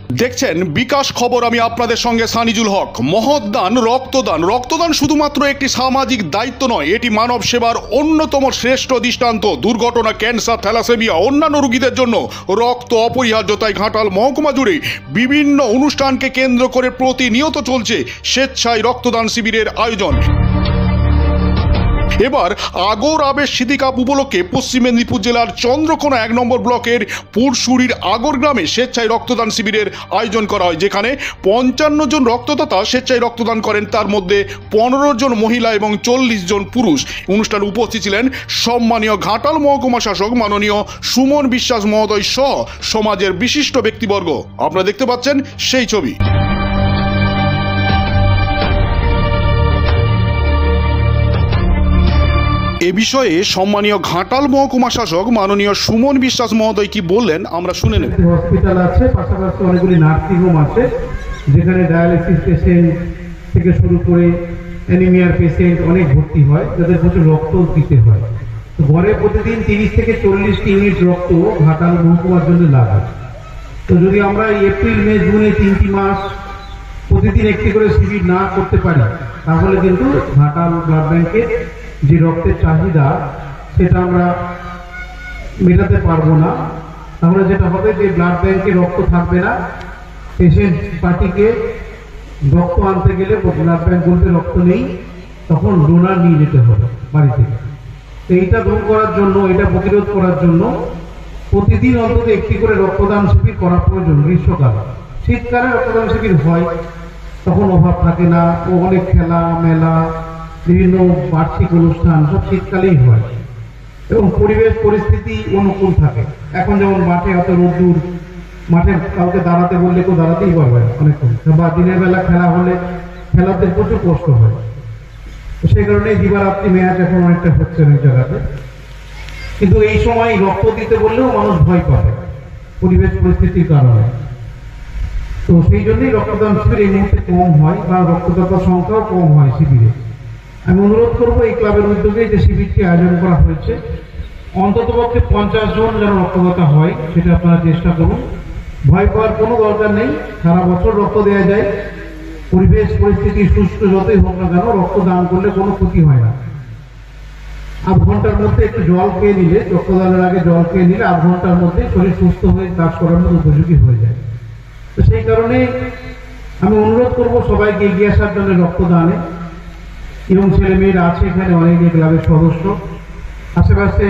দেখছেন বিকাশ খবর, আমি আপনাদের সঙ্গে সানিজুল হক। মহৎদান, রক্তদান। রক্তদান শুধুমাত্র একটি সামাজিক দায়িত্ব নয়, এটি মানব সেবার অন্যতম শ্রেষ্ঠ দৃষ্টান্ত। দুর্ঘটনা, ক্যান্সার, থ্যালাসেমিয়া, অন্যান্য রোগীদের জন্য রক্ত অপরিহার্য। তাই ঘাটাল মহকুমা জুড়ে বিভিন্ন অনুষ্ঠানকে কেন্দ্র করে প্রতিনিয়ত চলছে স্বেচ্ছায় রক্তদান শিবিরের আয়োজন। এবার আগর আবেশ স্মৃতি কাপ উপলক্ষে পশ্চিম মেদিনীপুর জেলার চন্দ্রকোনা 1 নম্বর ব্লকের পুরসুরির আগর গ্রামে স্বেচ্ছায় রক্তদান শিবিরের আয়োজন করা হয়, যেখানে 55 জন রক্তদাতা স্বেচ্ছায় রক্তদান করেন। তার মধ্যে 15 জন মহিলা এবং 40 জন পুরুষ। অনুষ্ঠানে উপস্থিত ছিলেন সম্মানীয় ঘাটাল মহকুমা শাসক মাননীয় সুমন বিশ্বাস মহোদয় সহ সমাজের বিশিষ্ট ব্যক্তিবর্গ। আপনারা দেখতে পাচ্ছেন সেই ছবি। এ বিষয়ে সম্মানীয় ঘাটাল মহকুমা শাসক মাননীয় সুমন বিশ্বাস মহোদয় কি বললেন আমরা শুনে নেব। হসপিটাল আছে, পাশাপাশি অনেকগুলি নার্সিং হোম আছে, যেখানে ডায়ালিসিস পেশেন্ট থেকে শুরু করে অ্যানিমিয়ার পেশেন্ট অনেক ভর্তি হয়, যাদের প্রচুর রক্ত দিতে হয়। তো গড়ে প্রতিদিন 30 থেকে 40 ইউনিট রক্ত ঘাটাল মহকুমার জন্য লাগে। তো যদি আমরা এপ্রিল, মে, জুনে 3টি মাস প্রতিদিন একটি করে শিবির না করতে পারি, তাহলে কিন্তু ঘাটাল ব্লাড ব্যাংকে যে রক্তের চাহিদা সেটা আমরা মেটাতে পারবো না। তাহলে যেটা হবে যে ব্লাড ব্যাংকে রক্ত থাকবে না, পেশেন্ট পার্টিকে রক্ত আনতে গেলে ব্লাড ব্যাংক বলতে রক্ত নেই, তখন ডোনার নিয়ে যেতে হবে বাড়ি থেকে। তো এইটা দূর করার জন্য, এটা প্রতিরোধ করার জন্য প্রতিদিন অন্তত একটি করে রক্তদান শিবির করা প্রয়োজন। গ্রীষ্মকালে, শীতকালে রক্তদান শিবির হয়, তখন অভাব থাকে না। ও অনেক খেলা মেলা, বিভিন্ন বার্ষিক অনুষ্ঠান সব শীতকালেই হয় এবং পরিবেশ পরিস্থিতি অনুকূল থাকে। এখন যেমন মাঠে অত রোদ্দুর, মাঠে কাউকে দাঁড়াতে বললে কেউ দাঁড়াতেই পারবে না অনেকক্ষণ, বা দিনের বেলা খেলা হলে খেলাতে প্রচুর কষ্ট হয়। তো সেই কারণে দিবারাত্রি ম্যাচ এখন অনেকটা হচ্ছে অনেক জায়গাতে। কিন্তু এই সময় রক্ত দিতে বললেও মানুষ ভয় পাবে পরিবেশ পরিস্থিতির কারণে। তো সেই জন্যই রক্তদান শিবির এই মুহূর্তে কম হয়, বা রক্তদাতার সংখ্যাও কম হয় শিবিরে। আমি অনুরোধ করবো এই ক্লাবের উদ্যোগে যে শিবিরটি আয়োজন করা হয়েছে, অন্তত পক্ষে 50 জন যেন রক্তদাতা হয়, সেটা আপনারা চেষ্টা করুন। ভয় পাওয়ার কোনো দরকার নেই, সারা বছর রক্ত দেওয়া যায়। পরিবেশ পরিস্থিতি সুস্থ যতই হোক না কেন, রক্তদান করলে কোনো ক্ষতি হয় না। আধ ঘন্টার মধ্যে একটু জল খেয়ে নিলে, রক্তদানের আগে জল খেয়ে নিলে 8 ঘন্টার মধ্যে শরীর সুস্থ হয়ে কাজ করার মতো উপযোগী হয়ে যায়। তো সেই কারণে আমি অনুরোধ করবো সবাইকে এগিয়ে আসার জন্য রক্তদানে। এবং ছেলে মেয়েরা আছে এখানে, অনেকে ক্লাবের সদস্য, আশেপাশে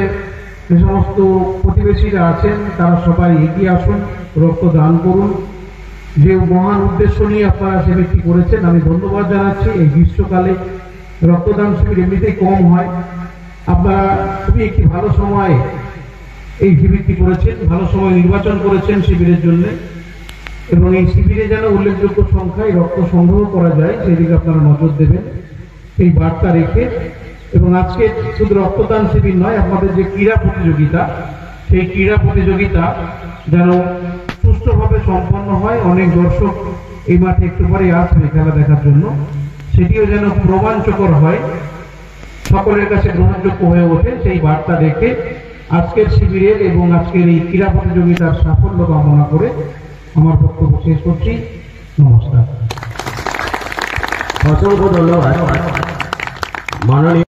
যে সমস্ত প্রতিবেশীরা আছেন তারা সবাই এগিয়ে আসুন, রক্তদান করুন। যে মহান উদ্দেশ্য নিয়ে আপনারা শিবিরটি করেছেন, আমি ধন্যবাদ জানাচ্ছি। এই গ্রীষ্মকালে রক্তদান শিবির এমনিতেই কম হয়, আপনারা খুবই একটি ভালো সময়ে এই শিবিরটি করেছেন, ভালো সময় নির্বাচন করেছেন শিবিরের জন্য। এবং এই শিবিরে যেন উল্লেখযোগ্য সংখ্যায় রক্ত সংগ্রহ করা যায়, সেদিকে আপনারা নজর দেবেন এই বার্তা রেখে। এবং আজকে শুধু রক্তদান শিবির নয়, আপনাদের যে ক্রীড়া প্রতিযোগিতা, সেই ক্রীড়া প্রতিযোগিতা যেন সুষ্ঠুভাবে সম্পন্ন হয়। অনেক দর্শক এই মাঠে একটু পরে আসবে খেলা দেখার জন্য, সেটিও যেন রোমাঞ্চকর হয়, সকলের কাছে গ্রহণযোগ্য হয়ে ওঠে, সেই বার্তা রেখে আজকের শিবিরের এবং আজকের এই ক্রীড়া প্রতিযোগিতার সাফল্য কামনা করে আমার বক্তব্য শেষ করছি। নমস্কার। অসংখ্য ধন্যবাদ মাননীয়